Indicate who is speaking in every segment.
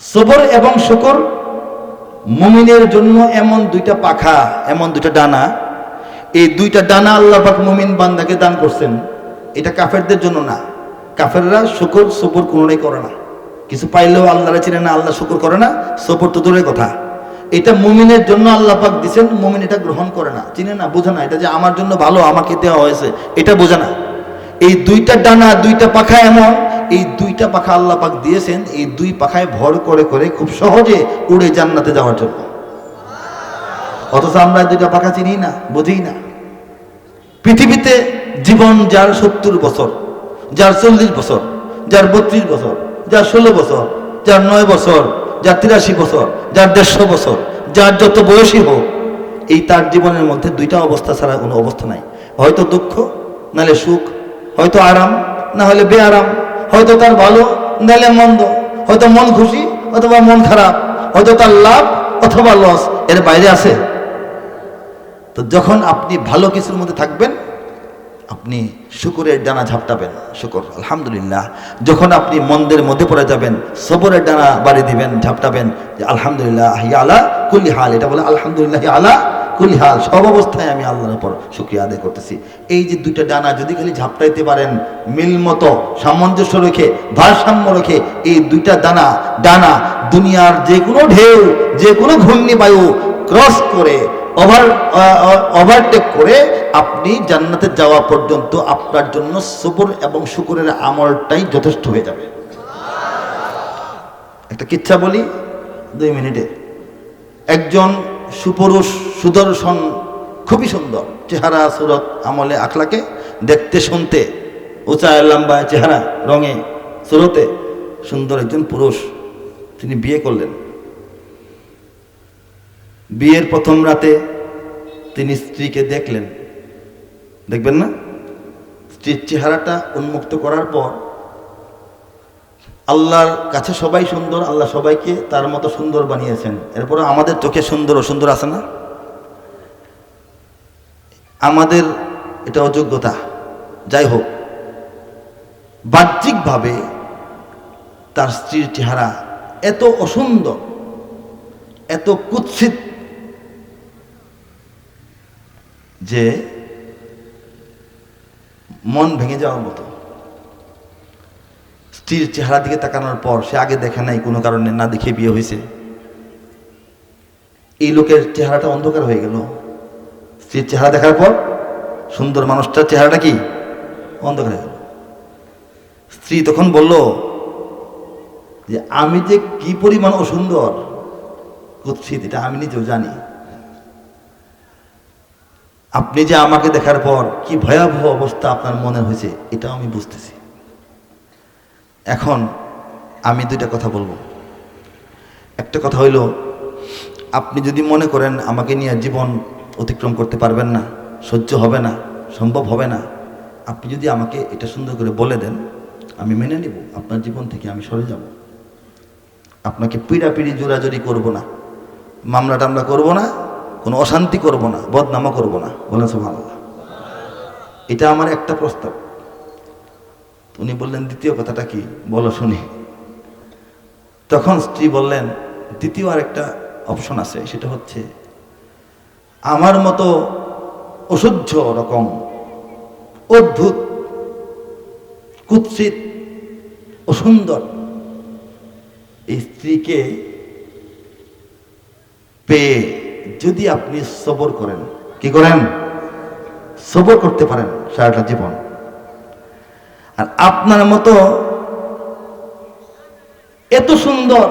Speaker 1: সবর এবং শুকর মুমিনের জন্য এমন দুইটা পাখা, এমন দুইটা ডানা। এই দুইটা ডানা আল্লাহ পাক মুমিন বান্দাকে দান করছেন। এটা কাফেরদের জন্য না। কাফেররা শুকর সবর কোনোটাই করে না, কিছু পাইলেও আল্লাহরে চিনে না, আল্লাহ শুকর করে না, সবর তো দূরের কথা। এটা মুমিনের জন্য আল্লাহ পাক দিয়েছেন, মুমিন এটা গ্রহণ করে না, চিনে না, বোঝে না, এটা যে আমার জন্য ভালো, আমাকে দেওয়া হয়েছে, এটা বোঝে না। এই দুইটা ডানা, দুইটা পাখা এমন, এই দুইটা পাখা আল্লাহ পাক দিয়েছেন এই দুই পাখায় ভর করে করে খুব সহজে উড়ে জান্নাতে যাওয়ার জন্য। অথচ আমরা দুইটা পাখা চিনি না, বুঝি না। পৃথিবীতে জীবন যার 70 বছর, যার 40 বছর, যার 32 বছর, যার 16 বছর, যার 9 বছর, যার 83 বছর, যার 150 বছর, যার যত বয়সী হোক, এই তার জীবনের মধ্যে দুইটা অবস্থা ছাড়া কোনো অবস্থা নাই। হয়তো দুঃখ, নাহলে সুখ, হয়তো আরাম, না হলে বেআরাম, হয়তো তার ভালো, নাহলে মন্দ, হয়তো মন খুশি অথবা মন খারাপ, হয়তো তার লাভ অথবা লস, এর বাইরে আছে। তো যখন আপনি ভালো কিছুর মধ্যে থাকবেন, আপনি শুকরের ডানা ঝাপটাবেন, শুকর আলহামদুলিল্লাহ। যখন আপনি মন্দের মধ্যে পড়ে যাবেন, সবরের ডানা বাড়ি দিবেন, ঝাপটাবেন যে আলহামদুলিল্লাহ আলা কুল্লি হাল। এটা বলে আলহামদুলিল্লাহ আলা কুল্লি হাল, সব অবস্থায় আমি আল্লাহর উপর শুকরিয়া আদায় করতেছি। এই যে দুইটা ডানা যদি খালি ঝাপটাইতে পারেন, মিল মতো সামঞ্জস্য রেখে, ভারসাম্য রেখে, এই দুইটা ডানা দুনিয়ার যে কোনো ঢেউ, যে কোনো ঘূর্ণিবায়ু ক্রস করে, ওভারটেক করে আপনি জান্নাতে যাওয়া পর্যন্ত আপনার জন্য সবর এবং শুকরের আমলটাই যথেষ্ট হয়ে যাবে। একটা কিচ্ছা বলি 2 মিনিটে। একজন সুপুরুষ, সুদর্শন, খুবই সুন্দর চেহারা, সুরত, আমলে, আখলাকে, দেখতে শুনতে, উঁচা লম্বা চেহারা, রঙে, সুরতে সুন্দর একজন পুরুষ। তিনি বিয়ে করলেন। বিয়ের প্রথম রাতে তিনি স্ত্রীকে দেখলেন, দেখবেন না? স্ত্রীর চেহারাটা উন্মুক্ত করার পর, আল্লাহর কাছে সবাই সুন্দর, আল্লাহ সবাইকে তার মতো সুন্দর বানিয়েছেন। এরপরে আমাদের চোখে সুন্দর অসুন্দর আছে না? আমাদের এটা অযোগ্যতা। যাই হোক, বাহ্যিকভাবে তার স্ত্রীর চেহারা এত অসুন্দর, এত কুৎসিত যে মন ভেঙে যাওয়ার মতো। স্ত্রীর চেহারা দিকে তাকানোর পর, সে আগে দেখে নাই, কোনো কারণে না দেখে বিয়ে হয়েছে, এই লোকের চেহারাটা অন্ধকার হয়ে গেল। স্ত্রীর চেহারা দেখার পর সুন্দর মানুষটার চেহারাটা কি অন্ধকার হয়ে গেল। স্ত্রী তখন বলল যে আমি যে কি পরিমাণ অসুন্দর, কুৎসিত, এটা আমি নিজেও জানি। আপনি যে আমাকে দেখার পর কি ভয়াবহ অবস্থা আপনার মনে হয়েছে, এটাও আমি বুঝতেছি। এখন আমি দুইটা কথা বলবো। একটা কথা হইল, আপনি যদি মনে করেন আমাকে নিয়ে জীবন অতিক্রম করতে পারবেন না, সহ্য হবে না, সম্ভব হবে না, আপনি যদি আমাকে এটা সুন্দর করে বলে দেন, আমি মেনে নিব, আপনার জীবন থেকে আমি সরে যাব। আপনাকে পিড়াপিড়ি জোরাজোরি করব না, মামলা টামলা করব না, কোনো অশান্তি করব না, বদনামও করব না। বলেন সুবহানাল্লাহ। এটা আমার একটা প্রস্তাব। উনি বললেন দ্বিতীয় কথাটা কি, বলো শুনি। তখন স্ত্রী বললেন দ্বিতীয় আরেকটা অপশন আছে, সেটা হচ্ছে আমার মতো অসহ্য রকম অদ্ভুত, কুৎসিত, অসুন্দর এই স্ত্রীকে পেয়ে যদি আপনি সবর করেন, কি করেন, সবর করতে পারেন সারাটা জীবন, আর আপনার মতো এত সুন্দর,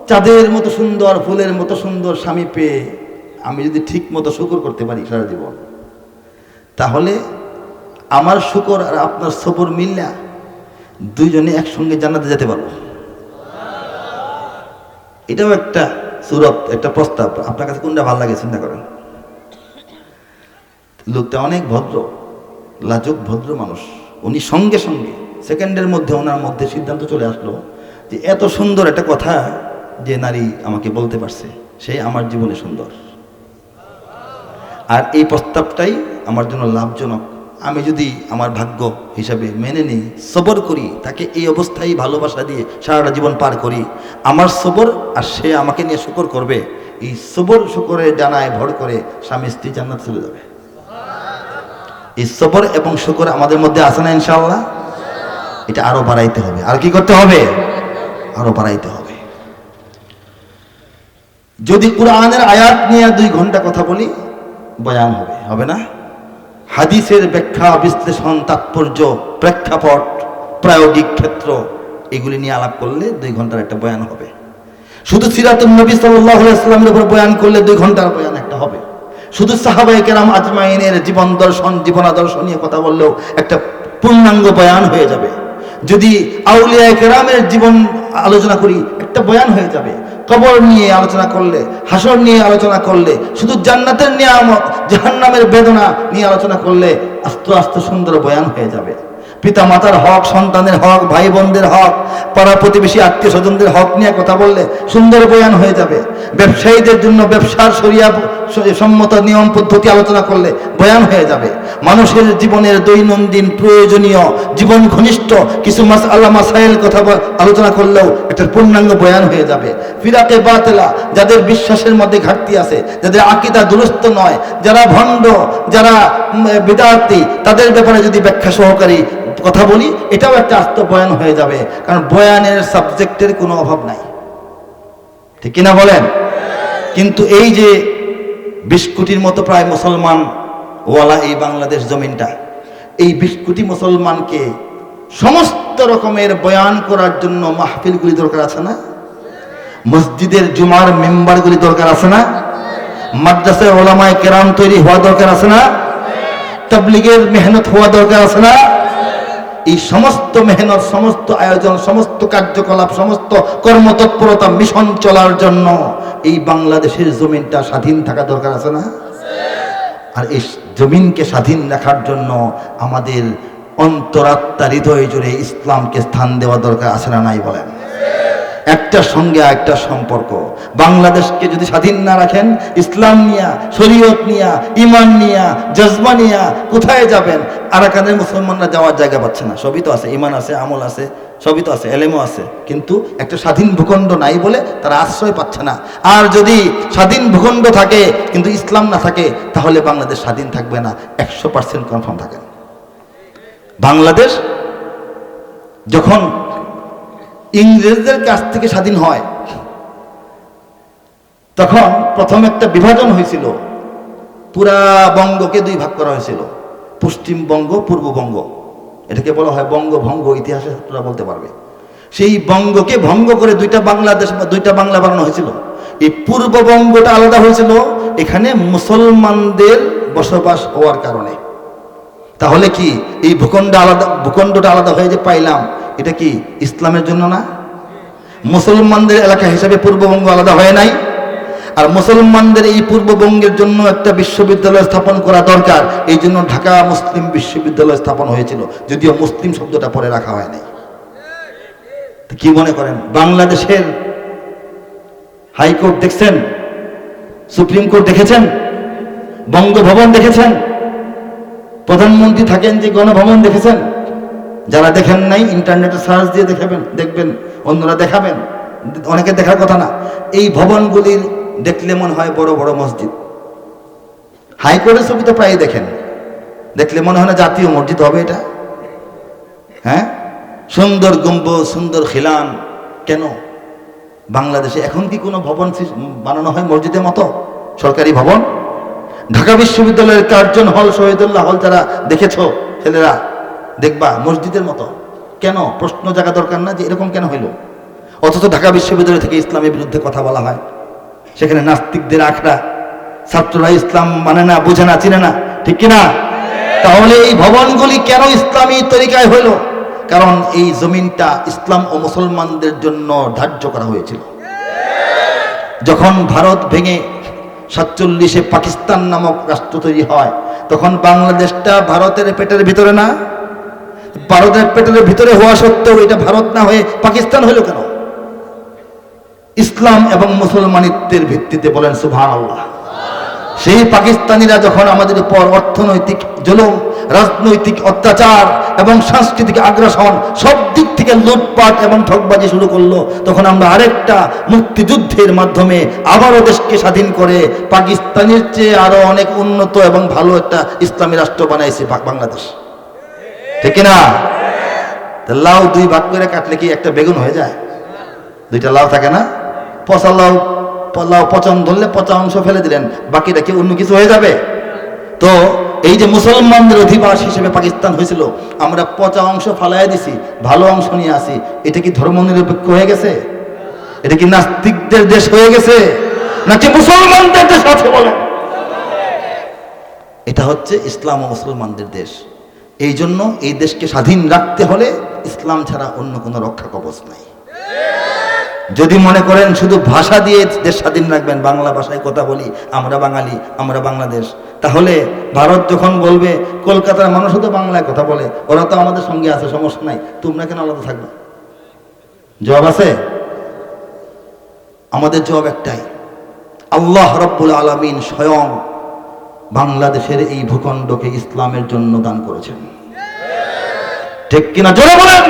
Speaker 1: চাঁদের মতো সুন্দর, ফুলের মতো সুন্দর স্বামী পেয়ে আমি যদি ঠিক মতো শুকর করতে পারি সারা জীবন, তাহলে আমার শুকর আর আপনার সবর মিললা দুইজনে একসঙ্গে জান্নাতে যেতে পারবো। এটাও একটা সুরত, একটা প্রস্তাব। আপনার কাছে কোনটা ভালো লাগে চিন্তা করেন। লোকটা অনেক ভদ্র, লাজুক ভদ্র মানুষ। উনি সঙ্গে সঙ্গে সেকেন্ডের মধ্যে ওনার মধ্যে সিদ্ধান্ত চলে আসলো যে এত সুন্দর একটা কথা যে নারী আমাকে বলতে পারছে, সে আমার জীবনে সুন্দর। আর এই প্রস্তাবটাই আমার জন্য লাভজনক, আমি যদি আমার ভাগ্য হিসাবে মেনে নিই, সবর করি, তাকে এই অবস্থায় ভালোবাসা দিয়ে সারাটা জীবন পার করি, আমার সবর আর সে আমাকে নিয়ে শুকর করবে, এই সবর শুকরের ডানায় ভর করে স্বামী স্ত্রী জান্নাত চলে যাবে। এই সবর এবং শুকর আমাদের মধ্যে আছে না ইনশাআল্লাহ? এটা আরো বাড়াইতে হবে। আর কি করতে হবে? আরো বাড়াইতে হবে। যদি কোরআনের আয়াত নিয়ে 2 ঘন্টা কথা বলি, বয়ান হবে, হবে না? হাদিসের ব্যাখ্যা, বিশ্লেষণ, তাৎপর্য, প্রেক্ষাপট, প্রায়োগিক ক্ষেত্র, এগুলি নিয়ে আলাপ করলে 2 ঘন্টার একটা বয়ান হবে। শুধু সিরাতুন নবী সাল্লাল্লাহু আলাইহি ওয়াসাল্লামের উপর বয়ান করলে 2 ঘন্টার বয়ান একটা হবে। শুধু সাহাবায়ে কেরাম আজমাইনের জীবন দর্শন, জীবন আদর্শ নিয়ে কথা বললেও একটা পূর্ণাঙ্গ বয়ান হয়ে যাবে। যদি আউলিয়ায়ে কেরামের জীবন আলোচনা করি, একটা বয়ান হয়ে যাবে। কবর নিয়ে আলোচনা করলে, হাসর নিয়ে আলোচনা করলে, শুধু জান্নাতের নিয়ামত, জাহান্নামের বেদনা নিয়ে আলোচনা করলে আস্তে আস্তে সুন্দর বয়ান হয়ে যাবে। পিতা মাতার হক, সন্তানের হক, ভাই বোনদের হক, পাড়া প্রতিবেশী আত্মীয় স্বজনদের হক নিয়ে কথা বললে সুন্দর বয়ান হয়ে যাবে। ব্যবসায়ীদের জন্য ব্যবসার শরিয়া সম্মত নিয়ম পদ্ধতি আলোচনা করলে বয়ান হয়ে যাবে। মানুষের জীবনের দৈনন্দিন প্রয়োজনীয় জীবন ঘনিষ্ঠ কিছু মাসআলা মাসাইল কথা আলোচনা করলেও একটা পূর্ণাঙ্গ বয়ান হয়ে যাবে। ফিরাকে বাতিলা, যাদের বিশ্বাসের মধ্যে ঘাটতি আছে, যাদের আকীদা দুরুস্ত নয়, যারা ভণ্ড, যারা বিদআতি, তাদের ব্যাপারে যদি ব্যাখ্যা সহকারী কথা বলি, এটাও একটা আস্ত বয়ান হয়ে যাবে। কারণ বয়ানের সাবজেক্টের কোনো অভাব নাই, ঠিক কিনা বলেন? কিন্তু এই যে 20 কোটির মতো প্রায় মুসলমান ওয়ালা এই বাংলাদেশ জমিনটা, এই 20 কোটি মুসলমানকে সমস্ত রকমের বয়ান করার জন্য মাহফিলগুলি দরকার আছে না? মসজিদের জুমার মেম্বারগুলি দরকার আছে না? মাদ্রাসায় ওলামায়ে কেরাম তৈরি হওয়া দরকার আছে না? তাবলীগের মেহনত হওয়া দরকার আছে না? এই সমস্ত মেহনত, সমস্ত আয়োজন, সমস্ত কার্যকলাপ, সমস্ত কর্মতৎপরতা, মিশন চলার জন্য এই বাংলাদেশের জমিনটা স্বাধীন থাকা দরকার আছে না? আর এই জমিনকে স্বাধীন রাখার জন্য আমাদের অন্তরাত্মা, হৃদয় জুড়ে ইসলামকে স্থান দেওয়া দরকার আছে না নাই বলেন? একটার সঙ্গে একটা সম্পর্ক। বাংলাদেশকে যদি স্বাধীন না রাখেন, ইসলাম নিয়া, শরীয়ত নিয়া, ইমান নিয়া, জজবা নিয়া কোথায় যাবেন? আরাকানের মুসলমানরা যাওয়ার জায়গা পাচ্ছে না। সবই তো আছে, ইমান আছে, আমল আছে, সবই তো আছে, এলেমও আছে, কিন্তু একটা স্বাধীন ভূখণ্ড নাই বলে তারা আশ্রয় পাচ্ছে না। আর যদি স্বাধীন ভূখণ্ড থাকে কিন্তু ইসলাম না থাকে, তাহলে বাংলাদেশ স্বাধীন থাকবে না। 100% কনফার্ম থাকেন। বাংলাদেশ যখন ইংরেজদের কাছ থেকে স্বাধীন হয়, তখন প্রথম একটা বিভাজন হয়েছিল। পুরা বঙ্গকে 2 ভাগ করা হয়েছিল, পশ্চিমবঙ্গ, পূর্ববঙ্গ। এটাকে বলা হয় বঙ্গভঙ্গ, ইতিহাসে ছাত্ররা বলতে পারবে। সেই বঙ্গকে ভঙ্গ করে 2টা বাংলাদেশ বা 2টা বাংলা বানানো হয়েছিল। এই পূর্ববঙ্গটা আলাদা হয়েছিল এখানে মুসলমানদের বসবাস হওয়ার কারণে। তাহলে কি এই ভূখণ্ডটা আলাদা হয়ে যে পাইলাম, এটা কি ইসলামের জন্য না? মুসলমানদের এলাকা হিসাবে পূর্ববঙ্গ আলাদা হয় নাই? আর মুসলমানদের এই পূর্ববঙ্গের জন্য একটা বিশ্ববিদ্যালয় স্থাপন করা দরকার, এই জন্য ঢাকা মুসলিম বিশ্ববিদ্যালয় স্থাপন হয়েছিল, যদিও মুসলিম শব্দটা পরে রাখা হয় নাই। কি মনে করেন? বাংলাদেশের হাইকোর্ট দেখছেন, সুপ্রিম কোর্ট দেখেছেন, বঙ্গভবন দেখেছেন, প্রধানমন্ত্রী থাকেন যে গণভবন দেখেছেন? যারা দেখেন নাই ইন্টারনেটে সার্চ দিয়ে দেখবেন, অন্যরা দেখাবেন, অনেকে দেখার কথা না। এই ভবনগুলির দেখলে মনে হয় বড় বড় মসজিদ। হাইকোর্টের ছবি তো প্রায় দেখেন, দেখলে মনে হয় না জাতীয় মসজিদ হবে এটা? হ্যাঁ, সুন্দর গম্বুজ, সুন্দর খিলান। কেন বাংলাদেশে এখন কি কোনো ভবন বানানো হয় মসজিদের মতো, সরকারি ভবন? ঢাকা বিশ্ববিদ্যালয়ের কার্জন হল, শহীদুল্লাহ হল যারা দেখেছো ছেলেরা, দেখবা মসজিদের মতো। কেন? প্রশ্ন জাগা দরকার না যে এরকম কেন হইল? অথচ ঢাকা বিশ্ববিদ্যালয় থেকে ইসলামের বিরুদ্ধে কথা বলা হয়, সেখানে নাস্তিকদের আখড়া, ছাত্ররা ইসলাম মানে না, বোঝে না, চিনে না, ঠিক কিনা? তাহলে এই ভবনগুলি কেন ইসলামী তরিকায় হইল? কারণ এই জমিনটা ইসলাম ও মুসলমানদের জন্য ধার্য করা হয়েছিল। যখন ভারত ভেঙে 47-এ পাকিস্তান নামক রাষ্ট্র তৈরি হয়, তখন বাংলাদেশটা ভারতের পেটের ভিতরে না? ভারতের পেটের ভিতরে হওয়া সত্ত্বেও এটা ভারত না হয়ে পাকিস্তান হলো কেন? ইসলাম এবং মুসলমানিত্বের ভিত্তিতে, বলেন সুবহানাল্লাহ। সেই পাকিস্তানিরা যখন আমাদের উপর অর্থনৈতিক জুলুম, রাজনৈতিক অত্যাচার এবং সাংস্কৃতিক আগ্রাসন সব দিক থেকে লুটপাট এবং ঠকবাজি শুরু করলো, তখন আমরা আরেকটা মুক্তিযুদ্ধের মাধ্যমে আবারও দেশকে স্বাধীন করে পাকিস্তানের চেয়ে আরো অনেক উন্নত এবং ভালো একটা ইসলামী রাষ্ট্র বানাইছে বাংলাদেশ, ঠিক কিনা? লাউ দুই ভাগ করে কাটলে কি একটা বেগুন হয়ে যায়? দুইটা লাউ থাকে না, পচা লাউ, লাউ পচন ধরলে পচা অংশ ফেলে দিলেন, বাকিটা কি অন্য কিছু হয়ে যাবে? তো এই যে মুসলমানদের অধিবাস হিসেবে পাকিস্তান হয়েছিল, আমরা পচা অংশ ফালাই দিছি, ভালো অংশ নিয়ে আসি, এটা কি ধর্মনিরপেক্ষ হয়ে গেছে? এটা কি নাস্তিকদের দেশ হয়ে গেছে নাকি মুসলমানদের দেশ আছে বলেন? এটা হচ্ছে ইসলাম ও মুসলমানদের দেশ। এই জন্য এই দেশকে স্বাধীন রাখতে হলে ইসলাম ছাড়া অন্য কোনো রক্ষা কবচ নাই। যদি মনে করেন শুধু ভাষা দিয়ে দেশ স্বাধীন রাখবেন, বাংলা ভাষায় কথা বলি, আমরা বাঙালি, আমরা বাংলাদেশ, তাহলে ভারত যখন বলবে কলকাতার মানুষও তো বাংলায় কথা বলে, ওরা তো আমাদের সঙ্গে আছে, সমস্যা নাই, তোমরা কেন আলাদা থাকবে? জবাব আছে? আমাদের জবাব একটাই, আল্লাহ রাব্বুল আলামিন স্বয়ং বাংলাদেশের এই ভূখণ্ডকে ইসলামের জন্য দান করেছেন, ঠিক কিনা? জোরে বলেন।